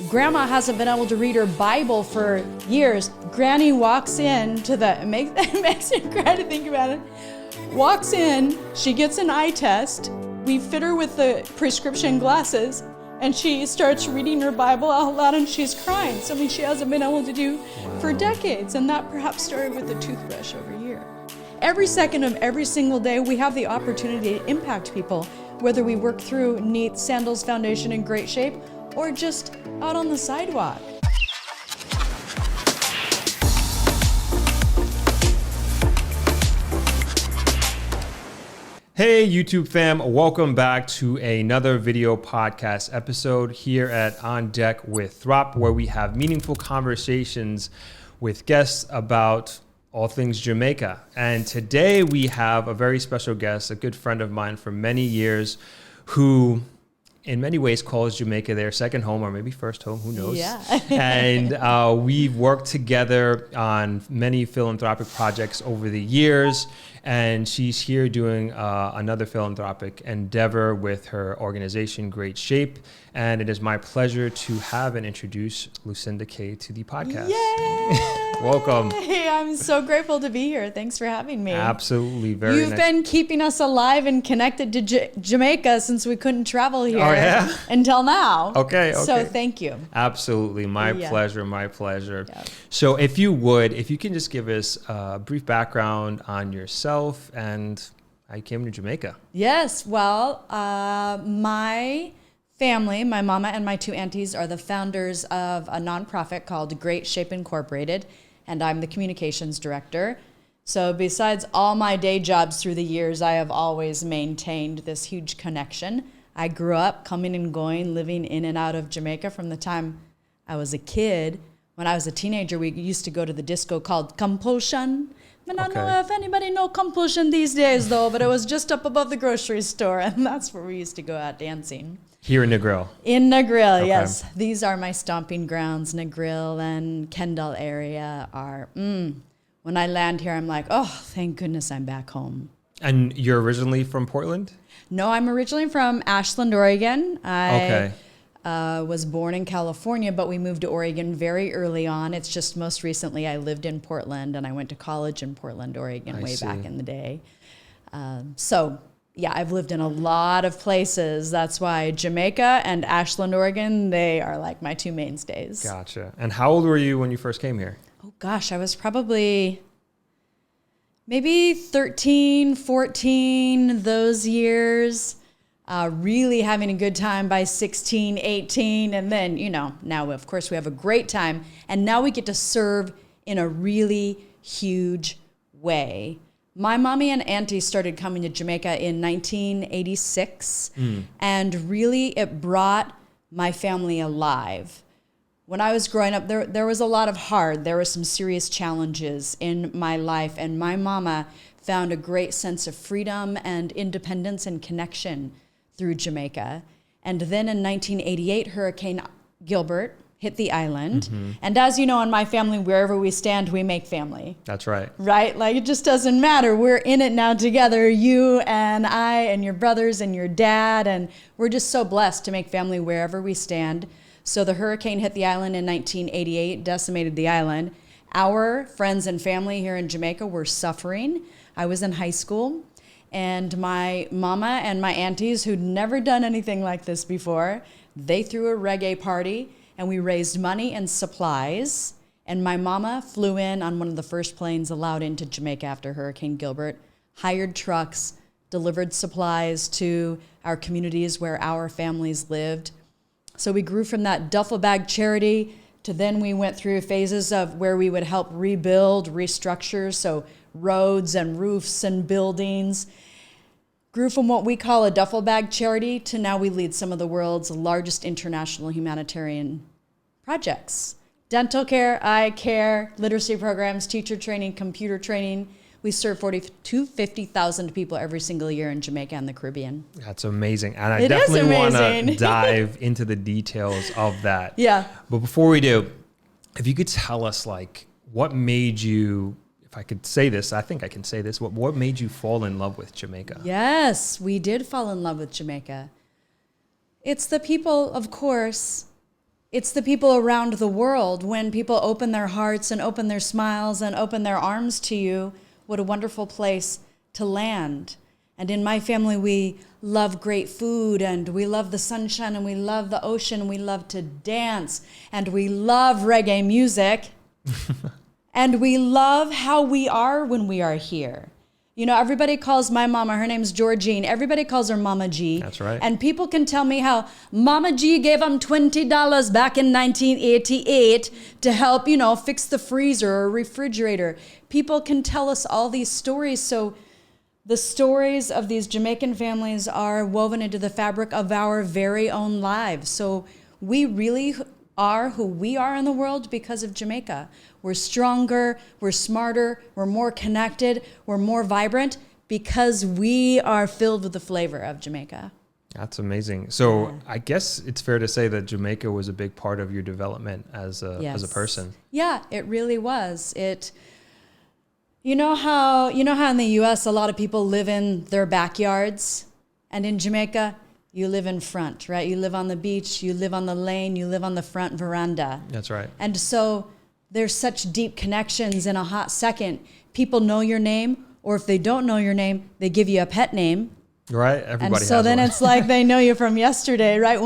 Grandma hasn't been able to read her Bible for years. Granny walks in to it makes me cry to think about it. Walks in, she gets an eye test. We fit her with the prescription glasses, and she starts reading her Bible out loud, and she's crying. Something she hasn't been able to do for decades, and that perhaps started with a toothbrush over a year. Every second of every single day, we have the opportunity to impact people, whether we work through neat Sandals Foundation in great shape or just out on the sidewalk. Hey YouTube fam, welcome back to another video podcast episode here at On Deck with Throp, where we have meaningful conversations with guests about all things Jamaica. And today we have a very special guest, a good friend of mine for many years, who in many ways calls Jamaica their second home, or maybe first home, who knows? Yeah. And we've worked together on many philanthropic projects over the years. And she's here doing another philanthropic endeavor with her organization, Great Shape. And it is my pleasure to have and introduce Lucinda Kay to the podcast. Yay! Welcome. Hey, I'm so grateful to be here. Thanks for having me. Absolutely. Very You've been keeping us alive and connected to Jamaica since we couldn't travel here until now. Okay. So thank you. Absolutely. My pleasure. My pleasure. Yeah. So if you can just give us a brief background on yourself and how you came to Jamaica. Yes. Well, my family, my mama and my two aunties are the founders of a nonprofit called Great Shape Incorporated, and I'm the communications director. So besides all my day jobs through the years, I have always maintained this huge connection. I grew up coming and going, living in and out of Jamaica from the time I was a kid. When I was a teenager, we used to go to the disco called Compulsion. I don't know if anybody know Compulsion these days, though, but it was just up above the grocery store, and that's where we used to go out dancing. Here in Negril. In Negril, yes. These are my stomping grounds. Negril and Kendall area are, when I land here, I'm like, oh, thank goodness I'm back home. And you're originally from Portland? No, I'm originally from Ashland, Oregon. I was born in California, but we moved to Oregon very early on. It's just most recently I lived in Portland, and I went to college in Portland, Oregon, back in the day. Yeah, I've lived in a lot of places. That's why Jamaica and Ashland, Oregon, they are like my two mainstays. Gotcha. And how old were you when you first came here? Oh gosh, I was probably maybe 13, 14, those years. Really having a good time by 16, 18. And then, now of course we have a great time. And now we get to serve in a really huge way. My mommy and auntie started coming to Jamaica in 1986, and really it brought my family alive. When I was growing up, there was a lot of there were some serious challenges in my life, and my mama found a great sense of freedom and independence and connection through Jamaica. And then in 1988, Hurricane Gilbert hit the island. And as you know, in my family, wherever we stand, we make family. That's right. Right? Like, it just doesn't matter. We're in it now together, you and I and your brothers and your dad, and we're just so blessed to make family wherever we stand. So the hurricane hit the island in 1988, decimated the island. Our friends and family here in Jamaica were suffering. I was in high school, and my mama and my aunties, who'd never done anything like this before, they threw a reggae party, and we raised money and supplies. And my mama flew in on one of the first planes allowed into Jamaica after Hurricane Gilbert, hired trucks, delivered supplies to our communities where our families lived. So we grew from that duffel bag charity to then we went through phases of where we would help rebuild, restructure, so roads and roofs and buildings. Grew from what we call a duffel bag charity to now we lead some of the world's largest international humanitarian projects. Dental care, eye care, literacy programs, teacher training, computer training. We serve 40,000 to 50,000 people every single year in Jamaica and the Caribbean. That's amazing. And I definitely want to dive into the details of that. Yeah. But before we do, if you could tell us, what made you, if I could say this, I think I can say this, what made you fall in love with Jamaica? Yes, we did fall in love with Jamaica. It's the people, of course, It's the people around the world. When people open their hearts and open their smiles and open their arms to you, what a wonderful place to land. And in my family, we love great food, and we love the sunshine, and we love the ocean, and we love to dance, and we love reggae music, and we love how we are when we are here. You know, everybody calls my mama, her name's Georgine, everybody calls her Mama G. That's right. And people can tell me how Mama G gave them $20 back in 1988 to help, fix the freezer or refrigerator. People can tell us all these stories, so the stories of these Jamaican families are woven into the fabric of our very own lives. So we really are who we are in the world because of Jamaica. We're stronger, we're smarter, we're more connected, we're more vibrant because we are filled with the flavor of Jamaica. That's amazing. So I guess it's fair to say that Jamaica was a big part of your development as a person. Yeah, it really was. You know how in the US a lot of people live in their backyards, and in Jamaica you live in front, right? You live on the beach, you live on the lane, you live on the front veranda. That's right. And so there's such deep connections in a hot second. People know your name, or if they don't know your name, they give you a pet name. Right, everybody and so has then one. It's like they know you from yesterday, right?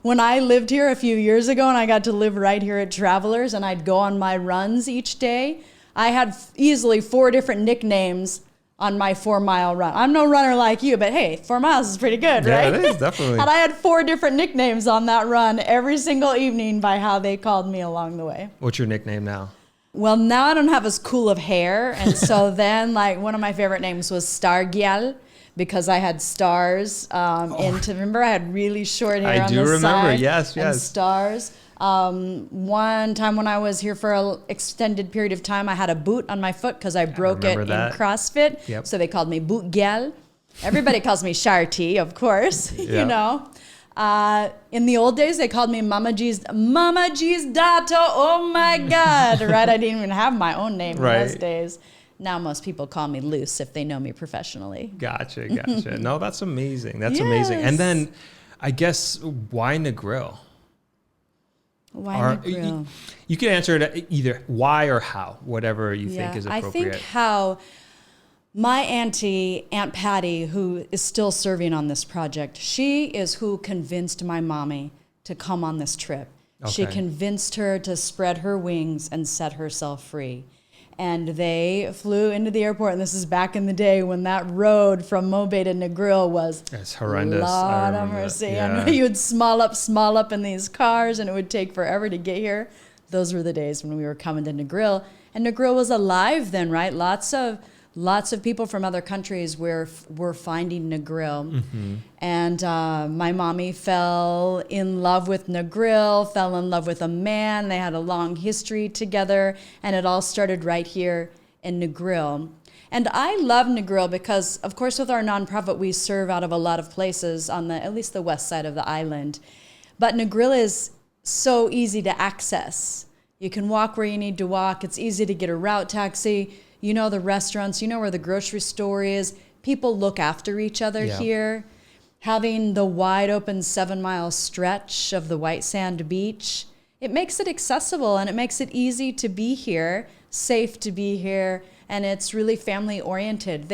When I lived here a few years ago and I got to live right here at Travelers and I'd go on my runs each day, I had easily 4 different nicknames on my 4-mile run. I'm no runner like you, but hey, 4 miles is pretty good, right? Yeah, it is, definitely. And I had 4 different nicknames on that run every single evening by how they called me along the way. What's your nickname now? Well, now I don't have as cool of hair, and so then one of my favorite names was Star Gyal, because I had stars remember I had really short hair on the side. I do remember, yes. And stars. One time when I was here for an extended period of time, I had a boot on my foot because I broke it in CrossFit. Yep. So they called me Boot Gyal. Everybody calls me Sharty, of course, In the old days, they called me Mama G's daughter. Oh my God, right? I didn't even have my own name in those days. Now most people call me Luce if they know me professionally. Gotcha. No, that's amazing. That's amazing. And then I guess why Negril? Why Negril? You can answer it either why or how, whatever you think is appropriate. I think how. My auntie, Aunt Patty, who is still serving on this project, she is who convinced my mommy to come on this trip. Okay. She convinced her to spread her wings and set herself free. And they flew into the airport, and this is back in the day when that road from Mobay to Negril was horrendous. Lord have mercy. Yeah. I know you would small up in these cars, and it would take forever to get here. Those were the days when we were coming to Negril. And Negril was alive then, right? Lots of people from other countries were finding Negril. Mm-hmm. And my mommy fell in love with Negril, fell in love with a man. They had a long history together, and it all started right here in Negril. And I love Negril because, of course, with our nonprofit, we serve out of a lot of places on at least the west side of the island. But Negril is so easy to access. You can walk where you need to walk. It's easy to get a route taxi. You know the restaurants, you know where the grocery store is. People look after each other here. Having the wide open 7-mile stretch of the white sand beach, it makes it accessible and it makes it easy to be here, safe to be here, and it's really family oriented.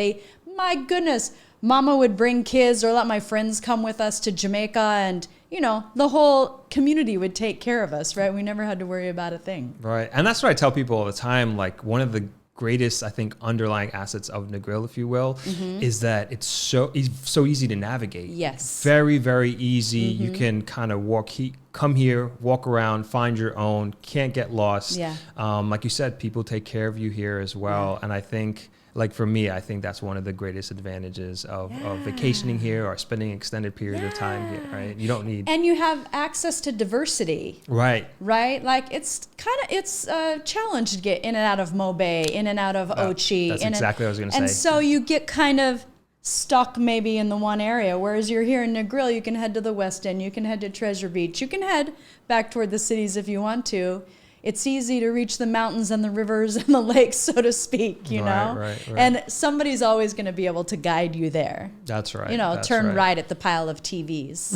My goodness, Mama would bring kids or let my friends come with us to Jamaica, and the whole community would take care of us, right? We never had to worry about a thing. Right, and that's what I tell people all the time, like one of the greatest, I think, underlying assets of Negril, if you will, mm-hmm. is that it's so easy to navigate. Yes. Very, very easy. Mm-hmm. You can kind of come here, walk around, find your own, can't get lost. Yeah. Like you said, people take care of you here as well. Yeah. And I think, like for me, I think that's one of the greatest advantages of vacationing here or spending an extended period of time here, right? You don't need... And you have access to diversity. Right. Right? Like it's a challenge to get in and out of Mobay, in and out of Ochi. That's exactly what I was going to say. And so you get kind of stuck maybe in the one area, whereas you're here in Negril, you can head to the West End, you can head to Treasure Beach, you can head back toward the cities if you want to. It's easy to reach the mountains and the rivers and the lakes, so to speak, you know? Right. And somebody's always going to be able to guide you there. That's right. Turn right at the pile of TVs.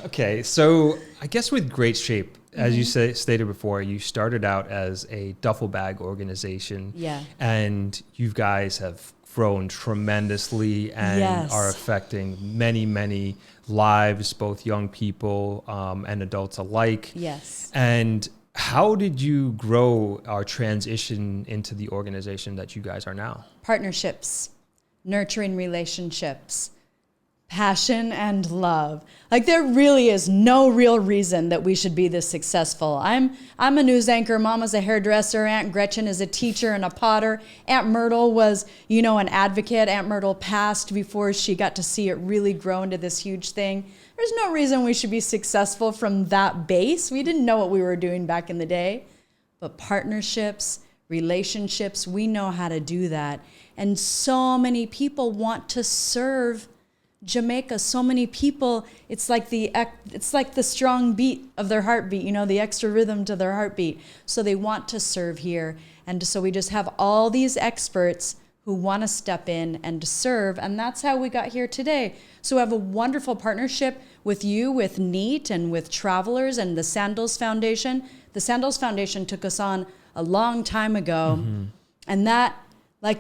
Okay, so I guess with Great Shape, as you stated before, you started out as a duffel bag organization. Yeah. And you guys have grown tremendously and are affecting many, many lives, both young people and adults alike. Yes. And how did you grow or transition into the organization that you guys are now? Partnerships, nurturing relationships, passion and love. Like there really is no real reason that we should be this successful. I'm a news anchor, Mama's a hairdresser, Aunt Gretchen is a teacher and a potter. Aunt Myrtle was, an advocate. Aunt Myrtle passed before she got to see it really grow into this huge thing. There's no reason we should be successful from that base. We didn't know what we were doing back in the day. But partnerships, relationships, we know how to do that. And so many people want to serve Jamaica. So many people, it's like the strong beat of their heartbeat, the extra rhythm to their heartbeat. So they want to serve here. And so we just have all these experts who want to step in and to serve. And that's how we got here today. So we have a wonderful partnership with you, with NEAT, and with Travelers and the Sandals Foundation. The Sandals Foundation took us on a long time ago. And that,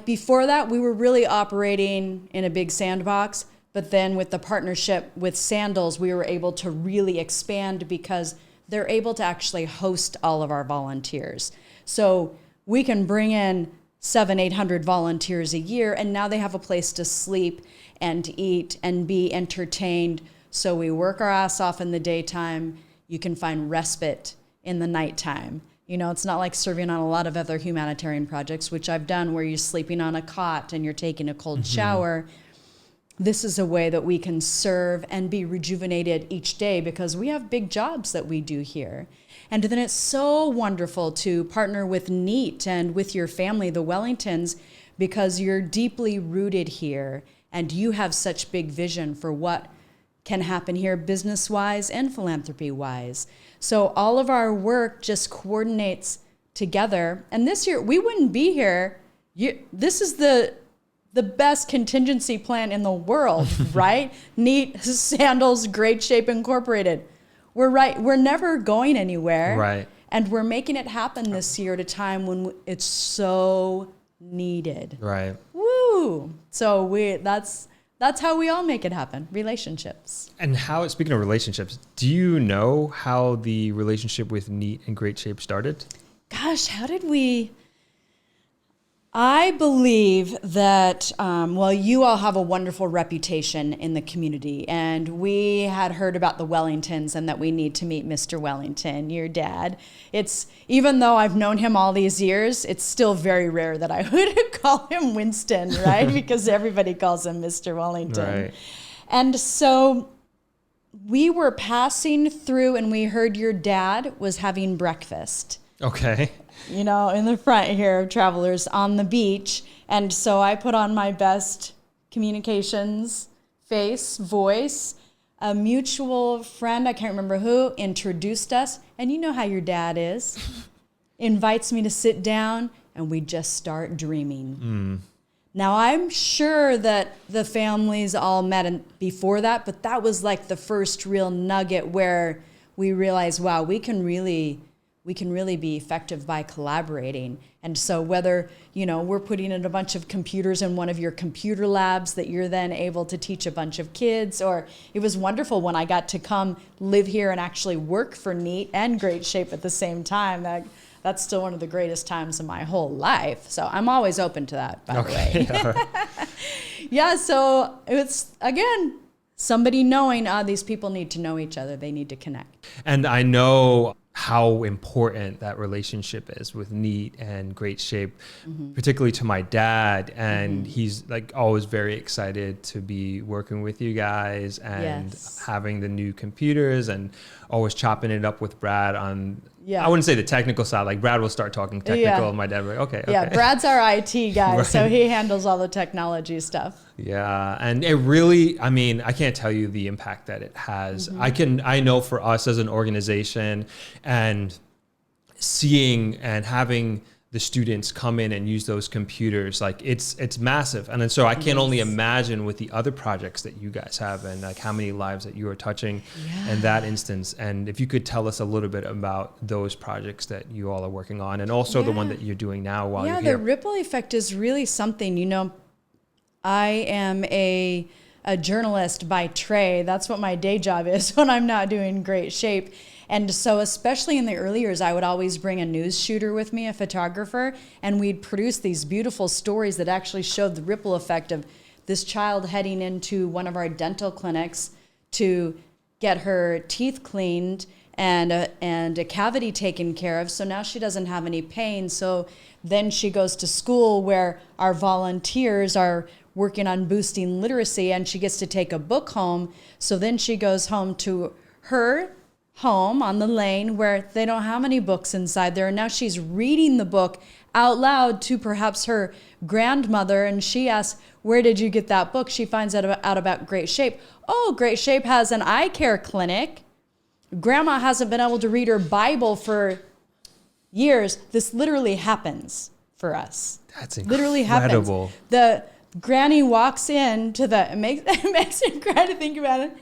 before that, we were really operating in a big sandbox. But then with the partnership with Sandals, we were able to really expand because they're able to actually host all of our volunteers. So we can bring in 700-800 volunteers a year, and now they have a place to sleep and eat and be entertained. So we work our ass off in the daytime. You can find respite in the nighttime. It's not like serving on a lot of other humanitarian projects, which I've done, where you're sleeping on a cot and you're taking a cold shower. This is a way that we can serve and be rejuvenated each day because we have big jobs that we do here. And then it's so wonderful to partner with NEAT and with your family, the Wellingtons, because you're deeply rooted here and you have such big vision for what can happen here business-wise and philanthropy-wise. So all of our work just coordinates together. And this year, we wouldn't be here. This is the best contingency plan in the world, right? NEAT, Sandals, Great Shape Incorporated. We're never going anywhere. Right. And we're making it happen this year at a time when it's so needed. Right. Woo! So that's how we all make it happen. Relationships. And speaking of relationships, do you know how the relationship with NEAT and Great Shape started? Gosh, how did we... I believe that, you all have a wonderful reputation in the community, and we had heard about the Wellingtons and that we need to meet Mr. Wellington, your dad. Even though I've known him all these years, it's still very rare that I would call him Winston, right? Because everybody calls him Mr. Wellington. Right. And so we were passing through and we heard your dad was having breakfast. Okay. In the front here of Travelers on the beach. And so I put on my best communications voice. A mutual friend, I can't remember who, introduced us. And you know how your dad is. Invites me to sit down and we just start dreaming. Now, I'm sure that the families all met before that, but that was like the first real nugget where we realized, wow, we can really be effective by collaborating. And so whether, we're putting in a bunch of computers in one of your computer labs that you're then able to teach a bunch of kids, or it was wonderful when I got to come live here and actually work for NEAT and Great Shape at the same time. That's still one of the greatest times of my whole life. So I'm always open to that, by the way. Yeah, so it's, again, somebody knowing, these people need to know each other. They need to connect. And I know how important that relationship is with NEAT and Great Shape, particularly to my dad. And he's always very excited to be working with you guys and having the new computers and always chopping it up with Brad on, I wouldn't say the technical side, Brad will start talking technical and my dad will be okay. Yeah, Brad's our IT guy, so he handles all the technology stuff. Yeah, and it really, I can't tell you the impact that it has. I know for us as an organization and seeing and having the students come in and use those computers, like it's massive. And then so I can only imagine with the other projects that you guys have and like how many lives that you are touching in that instance. And if you could tell us a little bit about those projects that you all are working on, and also the one that you're doing now while you're here. The ripple effect is really something. You know, I am a journalist by trade. That's what my day job is when I'm not doing great shape. And so especially in the early years, I would always bring a news shooter with me, a photographer, and we'd produce these beautiful stories that actually showed the ripple effect of this child heading into one of our dental clinics to get her teeth cleaned and a cavity taken care of. So now she doesn't have any pain. So then she goes to school where our volunteers are working on boosting literacy, and she gets to take a book home. So then she goes home to her home on the lane where they don't have any books inside there. And now she's reading the book out loud to perhaps her grandmother. And she asks, where did you get that book? She finds out about Great Shape. Oh, Great Shape has an eye care clinic. Grandma hasn't been able to read her Bible for years. This literally happens for us. That's incredible. Literally happens. The granny walks in to it makes me cry to think about it.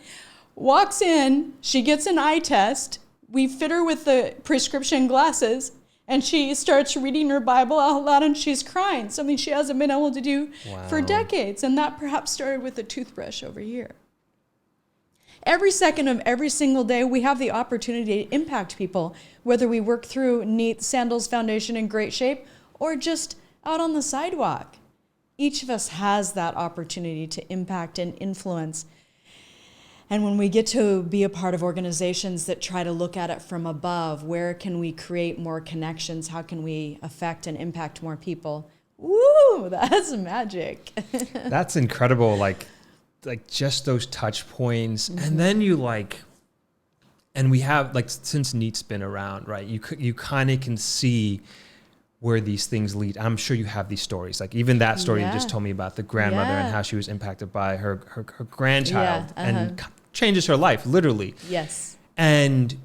Walks in, she gets an eye test. We fit her with the prescription glasses, and she starts reading her Bible out loud, and she's crying, something she hasn't been able to do for decades. And that perhaps started with a toothbrush over here. Every second of every single day, we have the opportunity to impact people, whether we work through Neat Sandals Foundation in Great Shape or just out on the sidewalk. Each of us has that opportunity to impact and influence. And when we get to be a part of organizations that try to look at it from above, where can we create more connections? How can we affect and impact more people? Woo, that's magic. That's incredible. Like just those touch points. And then and we have, like, since Neat's been around, right? You kind of can see where these things lead. I'm sure you have these stories. Like even that story you just told me about the grandmother and how she was impacted by her grandchild and changes her life, literally. Yes. And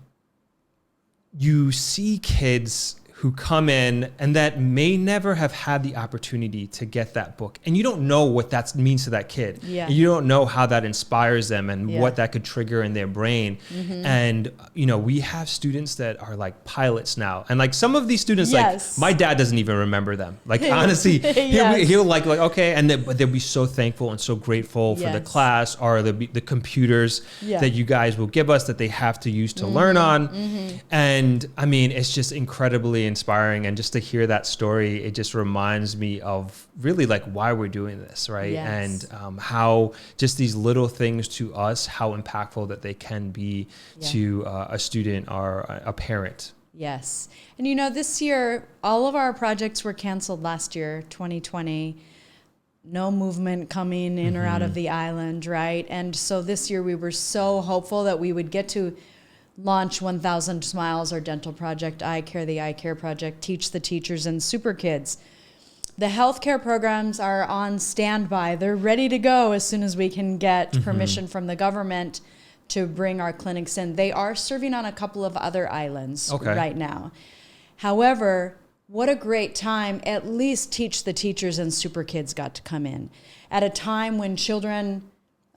you see kids who come in and that may never have had the opportunity to get that book. And you don't know what that means to that kid. Yeah. You don't know how that inspires them and what that could trigger in their brain. And, we have students that are like pilots now. And like some of these students, like my dad doesn't even remember them. Like honestly, he'll like, okay. And they'll be so thankful and so grateful for the class or the computers that you guys will give us that they have to use to learn on. And I mean, it's just incredibly inspiring, and just to hear that story, it just reminds me of really like why we're doing this, right? And how just these little things to us, how impactful that they can be to a student or a parent. Yes. And this year, all of our projects were canceled last year, 2020. No movement coming in or out of the island, right? And so this year we were so hopeful that we would get to launch 1,000 Smiles, our dental project, Eye Care, the Eye Care Project, Teach the Teachers, and Super Kids. The healthcare programs are on standby. They're ready to go as soon as we can get permission from the government to bring our clinics in. They are serving on a couple of other islands right now. However, what a great time. At least Teach the Teachers and Super Kids got to come in at a time when children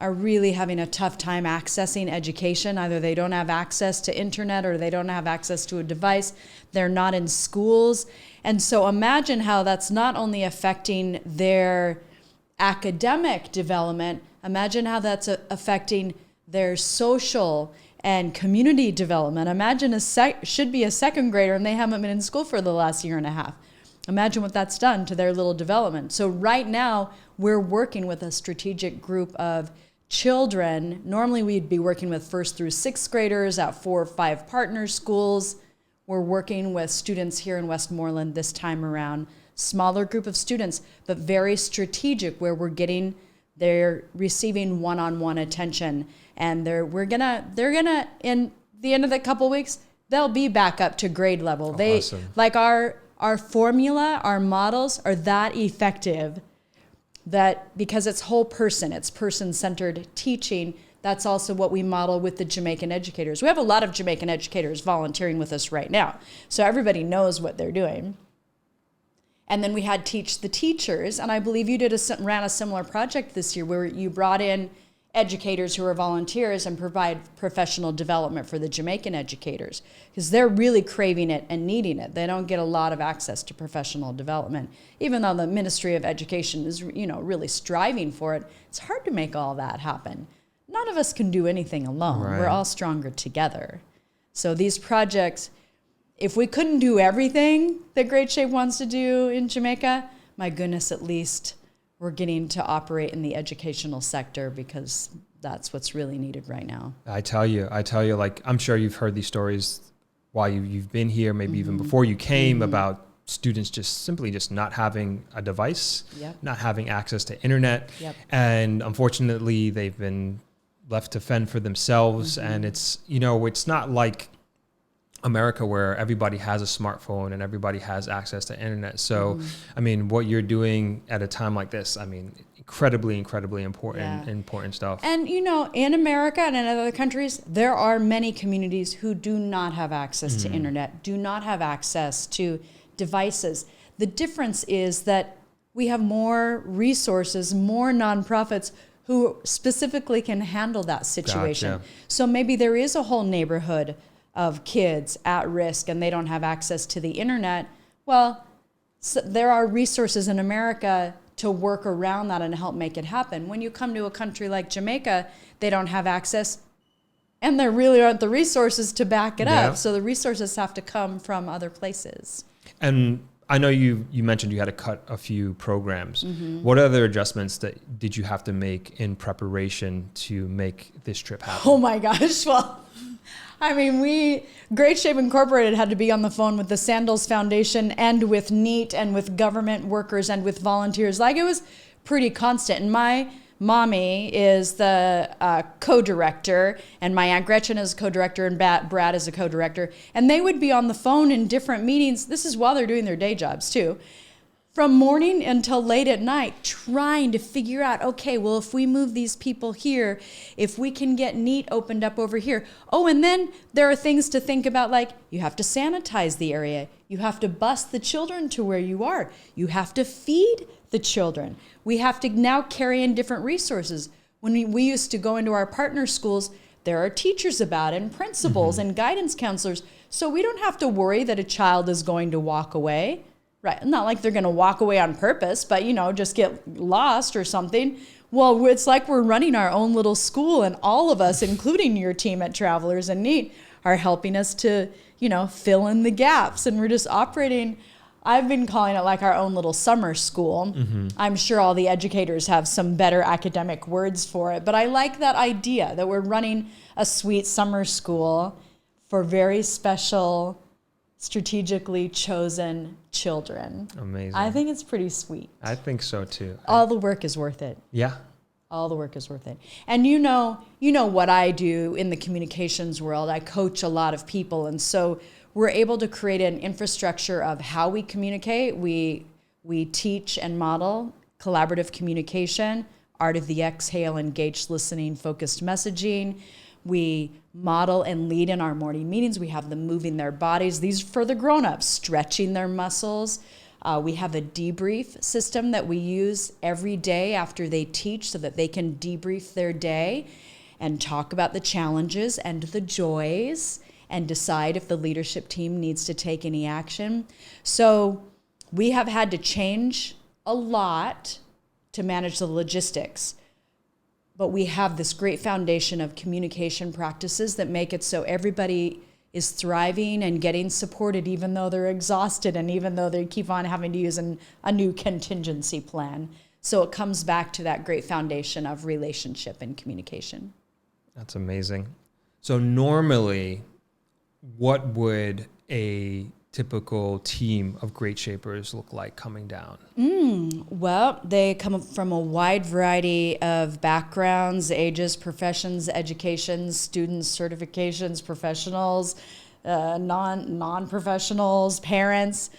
are really having a tough time accessing education. Either they don't have access to internet or they don't have access to a device. They're not in schools. And so imagine how that's not only affecting their academic development, imagine how that's affecting their social and community development. Imagine should be a second grader and they haven't been in school for the last year and a half. Imagine what that's done to their little development. So right now, we're working with a strategic group of children. Normally we'd be working with 1st through 6th graders at 4 or 5 partner schools. We're working with students here in Westmoreland this time around. Smaller group of students, but very strategic, where they're receiving one-on-one attention. And they're gonna in the end of the couple weeks, they'll be back up to grade level. Awesome. Like our formula, our models are that effective that because it's whole person, it's person-centered teaching. That's also what we model with the Jamaican educators. We have a lot of Jamaican educators volunteering with us right now, so everybody knows what they're doing. And then we had Teach the Teachers. And I believe you ran a similar project this year where you brought in educators who are volunteers and provide professional development for the Jamaican educators, because they're really craving it and needing it. They don't get a lot of access to professional development. Even though the Ministry of Education is, really striving for it, it's hard to make all that happen. None of us can do anything alone. Right. We're all stronger together. So these projects, if we couldn't do everything that Great Shape wants to do in Jamaica, my goodness, at least we're getting to operate in the educational sector, because that's what's really needed right now. I tell you, like, I'm sure you've heard these stories while you've been here, maybe even before you came, about students just simply just not having a device, not having access to internet. And unfortunately, they've been left to fend for themselves. And it's, it's not like America where everybody has a smartphone and everybody has access to internet. So, I mean, what you're doing at a time like this, I mean, incredibly important stuff. And, in America and in other countries, there are many communities who do not have access to internet, do not have access to devices. The difference is that we have more resources, more nonprofits who specifically can handle that situation. Gotcha. So maybe there is a whole neighborhood of kids at risk and they don't have access to the internet. Well, so there are resources in America to work around that and help make it happen. When you come to a country like Jamaica, they don't have access and there really aren't the resources to back it up. So the resources have to come from other places. And I know you mentioned you had to cut a few programs. What other adjustments did you have to make in preparation to make this trip happen? Oh my gosh. Well, I mean, Great Shape Incorporated had to be on the phone with the Sandals Foundation and with NEAT and with government workers and with volunteers. Like, it was pretty constant. And my mommy is the co-director, and my Aunt Gretchen is a co-director, and Brad is a co-director. And they would be on the phone in different meetings. This is while they're doing their day jobs, too. From morning until late at night, trying to figure out, okay, well, if we move these people here, if we can get NEAT opened up over here. Oh, and then there are things to think about, like you have to sanitize the area. You have to bus the children to where you are. You have to feed the children. We have to now carry in different resources. When we used to go into our partner schools, there are teachers about it and principals and guidance counselors. So we don't have to worry that a child is going to walk away. Right, not like they're going to walk away on purpose, but, just get lost or something. Well, it's like we're running our own little school, and all of us, including your team at Travelers and NEAT, are helping us to, fill in the gaps. And we're just operating, I've been calling it like our own little summer school. I'm sure all the educators have some better academic words for it, but I like that idea that we're running a sweet summer school for very special, strategically chosen children. Amazing. I think it's pretty sweet. I think so too. All the work is worth it. Yeah. All the work is worth it. And you know what I do in the communications world. I coach a lot of people, and so we're able to create an infrastructure of how we communicate. We teach and model collaborative communication, art of the exhale, engaged listening, focused messaging. We model and lead in our morning meetings. We have them moving their bodies. These are for the grown-ups, stretching their muscles. We have a debrief system that we use every day after they teach so that they can debrief their day and talk about the challenges and the joys and decide if the leadership team needs to take any action. So we have had to change a lot to manage the logistics. But we have this great foundation of communication practices that make it so everybody is thriving and getting supported even though they're exhausted and even though they keep on having to use a new contingency plan. So it comes back to that great foundation of relationship and communication. That's amazing. So normally, what would a typical team of Great Shapers look like coming down? Well, they come from a wide variety of backgrounds, ages, professions, educations, students, certifications, professionals, non-professionals, parents,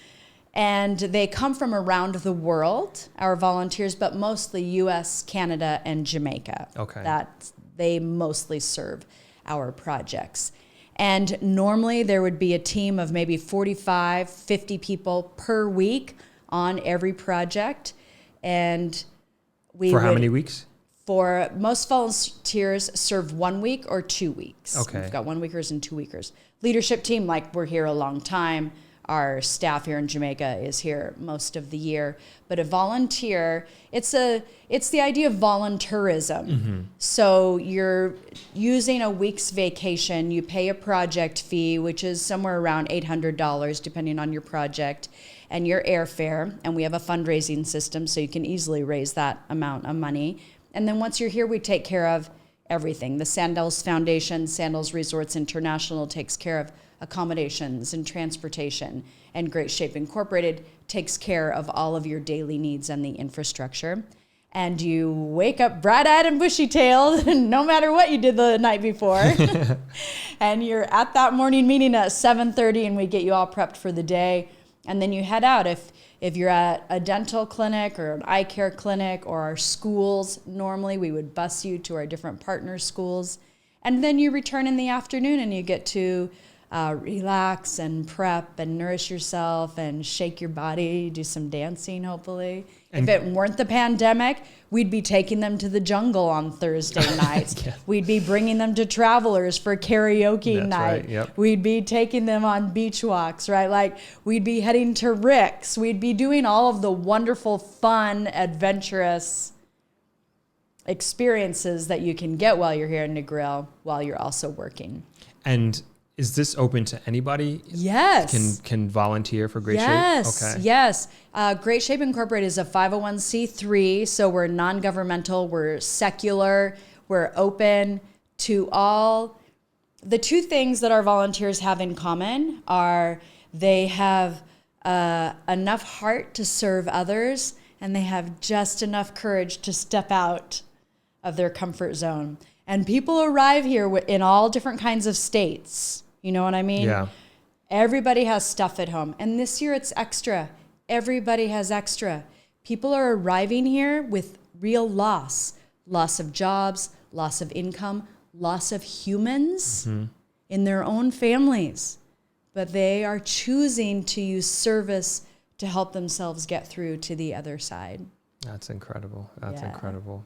and they come from around the world, our volunteers, but mostly U.S., Canada, and Jamaica. Okay. That they mostly serve our projects. And normally there would be a team of maybe 45, 50 people per week on every project. And For how many weeks? For most volunteers serve 1 week or 2 weeks. Okay. We've got 1 weekers and 2 weekers. Leadership team, like we're here a long time. Our staff here in Jamaica is here most of the year. But a volunteer, it's the idea of volunteerism. Mm-hmm. So you're using a week's vacation, you pay a project fee, which is somewhere around $800 depending on your project, and your airfare. And we have a fundraising system, so you can easily raise that amount of money. And then once you're here, we take care of everything. The Sandals Foundation, Sandals Resorts International takes care of accommodations and transportation, and Great Shape Incorporated takes care of all of your daily needs and the infrastructure. And you wake up bright-eyed and bushy-tailed, no matter what you did the night before. And you're at that morning meeting at 7:30, and we get you all prepped for the day. And then you head out. If you're at a dental clinic or an eye care clinic or our schools, normally we would bus you to our different partner schools. And then you return in the afternoon and you get to relax and prep and nourish yourself and shake your body, do some dancing, hopefully. And if it weren't the pandemic, we'd be taking them to the jungle on Thursday nights. Yeah. We'd be bringing them to Travelers for karaoke That's night. right, yep. We'd be taking them on beach walks, right? Like we'd be heading to Rick's. We'd be doing all of the wonderful, fun, adventurous experiences that you can get while you're here in Negril, while you're also working. And is this open to anybody? Yes. Can volunteer for Great Yes. Shape? Okay. Yes. Great Shape Incorporated is a 501c3, so we're non-governmental, we're secular, we're open to all. The two things that our volunteers have in common are they have enough heart to serve others, and they have just enough courage to step out of their comfort zone. And people arrive here in all different kinds of states. You know what I mean? Yeah. Everybody has stuff at home. And this year it's extra. Everybody has extra. People are arriving here with real loss of jobs, loss of income, loss of humans in their own families. But they are choosing to use service to help themselves get through to the other side. That's incredible. That's Yeah. incredible.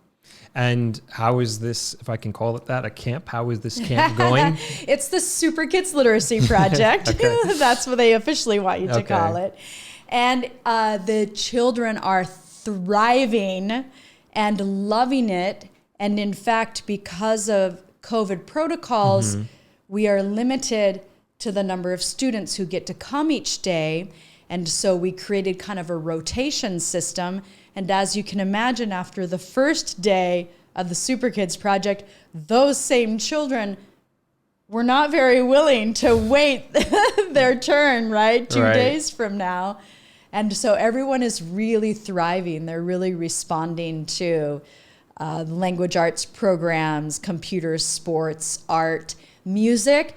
And how is this, if I can call it that, a camp? How is this camp going? It's the Super Kids Literacy Project. Okay. That's what they officially want you to Okay. call it. And the children are thriving and loving it. And in fact, because of COVID protocols, we are limited to the number of students who get to come each day. And so we created kind of a rotation system. And as you can imagine, after the first day of the Super Kids Project, those same children were not very willing to wait their turn, right? 2 days from now. And so everyone is really thriving. They're really responding to language arts programs, computers, sports, art, music.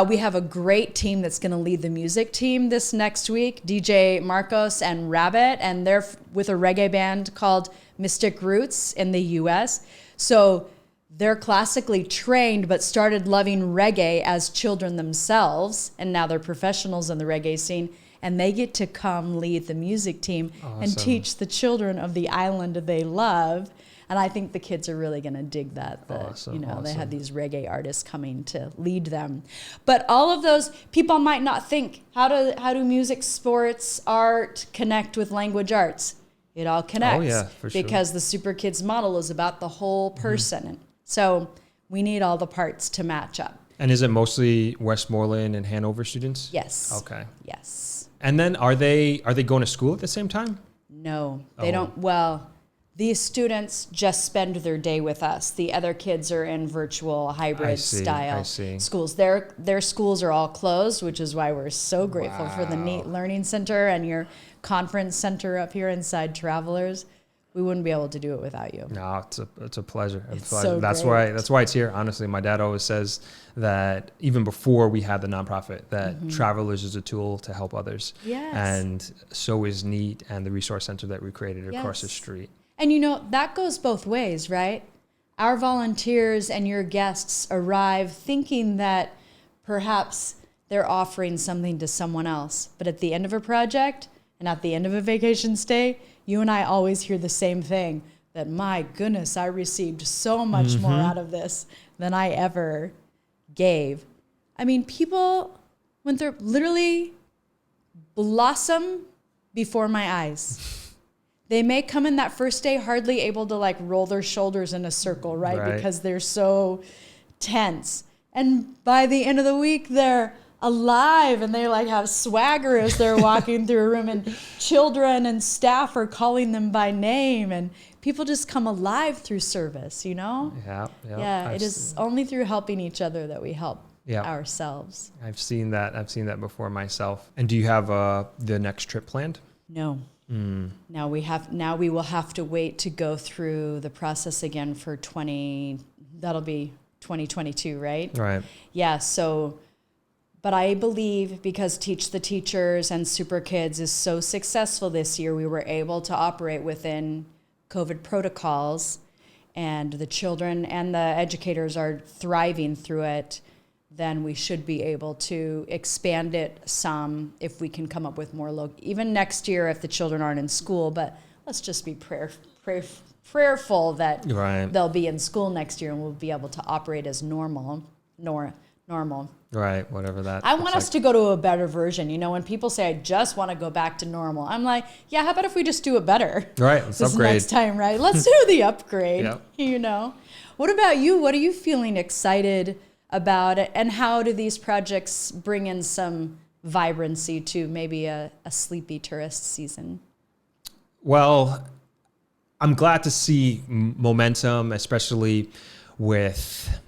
We have a great team that's going to lead the music team this next week, DJ Marcos and Rabbit, and they're with a reggae band called Mystic Roots in the U.S. So they're classically trained, but started loving reggae as children themselves, and now they're professionals in the reggae scene, and they get to come lead the music team and teach the children of the island they love. And I think the kids are really going to dig that. They had these reggae artists coming to lead them. But all of those people might not think, how do music, sports, art connect with language arts? It all connects. Oh, yeah, for sure. Because the Super Kids model is about the whole person. So we need all the parts to match up. And is it mostly Westmoreland and Hanover students? Yes. Okay. Yes. And then are they going to school at the same time? No, they don't. Well, these students just spend their day with us. The other kids are in virtual hybrid style schools. Their schools are all closed, which is why we're so grateful for the Neat Learning Center and your conference center up here inside Travelers. We wouldn't be able to do it without you. No, it's a pleasure. So that's great. why it's here. Honestly, my dad always says that even before we had the nonprofit, that Travelers is a tool to help others. Yes. And so is Neat and the resource center that we created across the street. And that goes both ways, right? Our volunteers and your guests arrive thinking that perhaps they're offering something to someone else. But at the end of a project, And at the end of a vacation stay, you and I always hear the same thing, that my goodness, I received so much more out of this than I ever gave. I mean, people went through literally blossom before my eyes. They may come in that first day hardly able to like roll their shoulders in a circle, right? Because they're so tense. And by the end of the week, they're alive and they like have swagger as they're walking through a room, and children and staff are calling them by name, and people just come alive through service, you know? Yeah, it is only through helping each other that we help ourselves. I've seen that before myself. And do you have the next trip planned? No. Now we will have to wait to go through the process again for that'll be 2022, right? Right. Yeah, so, but I believe because Teach the Teachers and Super Kids is so successful this year, we were able to operate within COVID protocols, and the children and the educators are thriving through it. Then we should be able to expand it some if we can come up with more even next year if the children aren't in school. But let's just be prayerful that they'll be in school next year and we'll be able to operate as normal. Right, whatever that. I want us to go to a better version. You know, when people say, I just want to go back to normal, I'm like, yeah, how about if we just do it better? Right, let's upgrade. Next time, right? Let's do the upgrade, you know? What about you? What are you feeling excited about it, and how do these projects bring in some vibrancy to maybe a sleepy tourist season? Well, I'm glad to see momentum, especially with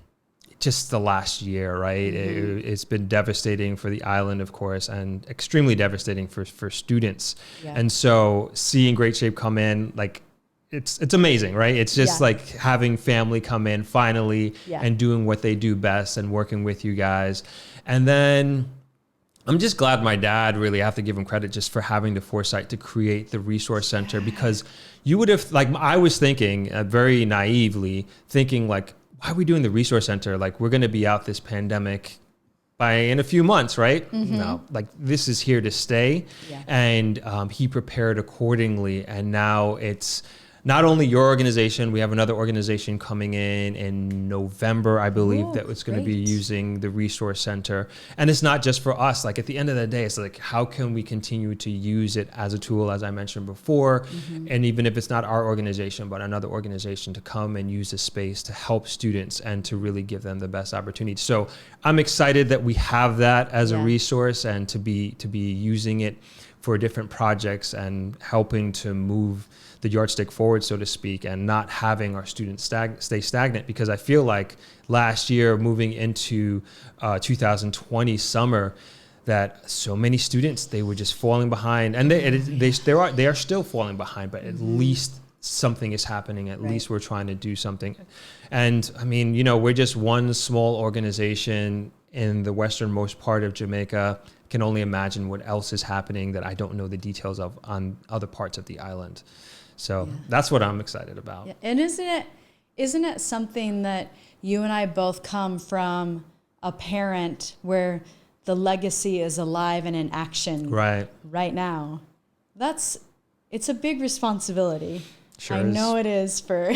just the last year, right? It's been devastating for the island, of course, and extremely devastating for students. And so seeing Great Shape come in, like, it's amazing, right? It's just like having family come in finally and doing what they do best and working with you guys. And then I'm just glad my dad, really, I have to give him credit just for having the foresight to create the resource center, because you would have, like, I was thinking very naively thinking like, why are we doing the resource center? Like, we're going to be out this pandemic in a few months, right? No, like, this is here to stay. And he prepared accordingly. And now it's not only your organization, we have another organization coming in November, I believe, that was going to be using the resource center. And it's not just for us. Like, at the end of the day, it's like, how can we continue to use it as a tool, as I mentioned before? And even if it's not our organization, but another organization, to come and use the space to help students and to really give them the best opportunity. So I'm excited that we have that as a resource, and to be using it for different projects and helping to move the yardstick forward, so to speak, and not having our students stay stagnant. Because I feel like last year, moving into 2020 summer, that so many students, they were just falling behind, and they are still falling behind, but at least something is happening. At least we're trying to do something. And I mean, you know, we're just one small organization in the westernmost part of Jamaica. Can only imagine what else is happening that I don't know the details of on other parts of the island. So that's what I'm excited about. Yeah. And isn't it something that you and I both come from a parent where the legacy is alive and in action right now? It's a big responsibility. Sure I know it is for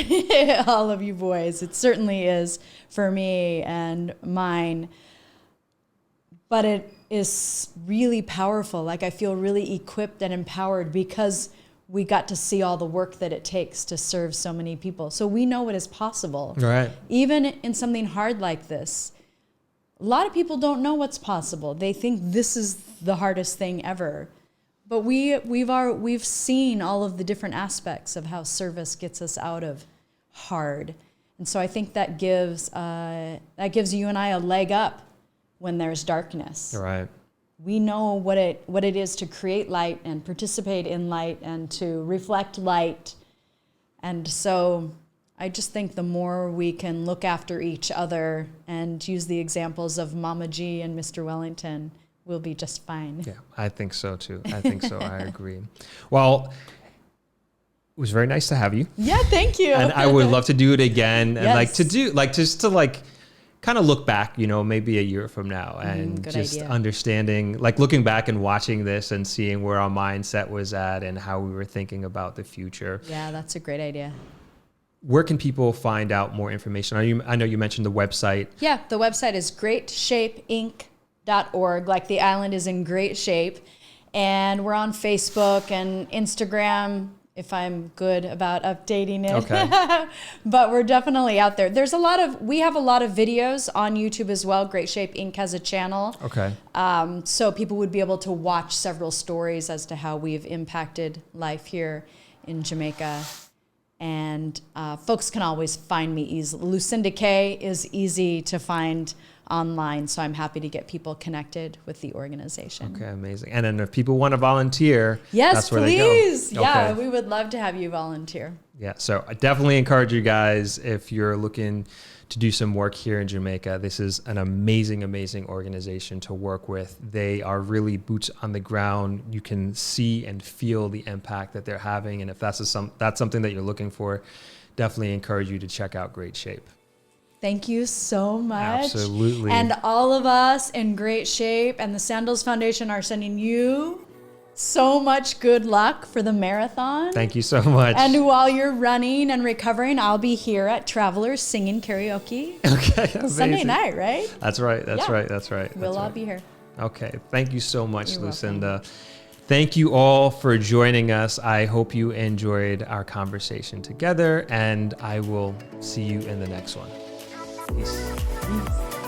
all of you boys. It certainly is for me and mine. But it is really powerful. Like, I feel really equipped and empowered because we got to see all the work that it takes to serve so many people. So we know what is possible. Right. Even in something hard like this. A lot of people don't know what's possible. They think this is the hardest thing ever. But we've seen all of the different aspects of how service gets us out of hard. And so I think that gives you and I a leg up when there's darkness. Right. We know what it is to create light and participate in light and to reflect light. And so I just think the more we can look after each other and use the examples of Mama G and Mr. Wellington, we'll be just fine. Yeah, I think so too. I think so. I agree. Well, it was very nice to have you. Yeah, thank you. And I would love to do it again. And Yes. just to kind of look back, maybe a year from now, and good just idea. understanding, like looking back and watching this and seeing where our mindset was at and how we were thinking about the future. Yeah, that's a great idea. Where can people find out more information? I know you mentioned the website. Yeah, the website is greatshapeinc.org. Like the island is in great shape. And we're on Facebook and Instagram, if I'm good about updating it. Okay. But we're definitely out there. We have a lot of videos on YouTube as well. Great Shape Inc. has a channel. Okay. So people would be able to watch several stories as to how we've impacted life here in Jamaica. And folks can always find me easily. Lucinda Kay is easy to find online, so I'm happy to get people connected with the organization. Okay, amazing. And then if people want to volunteer, Yes, that's where please. they go. Yeah, Okay. we would love to have you volunteer. Yeah, so I definitely encourage you guys, if you're looking to do some work here in Jamaica, this is an amazing, amazing organization to work with. They are really boots on the ground. You can see and feel the impact that they're having. And if that's something that you're looking for, definitely encourage you to check out Great Shape. Thank you so much. Absolutely. And all of us in Great Shape and the Sandals Foundation are sending you so much good luck for the marathon. Thank you so much. And while you're running and recovering, I'll be here at Travelers singing karaoke. Okay, amazing. Sunday night, right? That's right. That's Yeah. right. That's right. We'll That's all right. be here. Okay. Thank you so much, You're Lucinda. Thank you all for joining us. I hope you enjoyed our conversation together, and I will see you in the next one. Peace. Peace.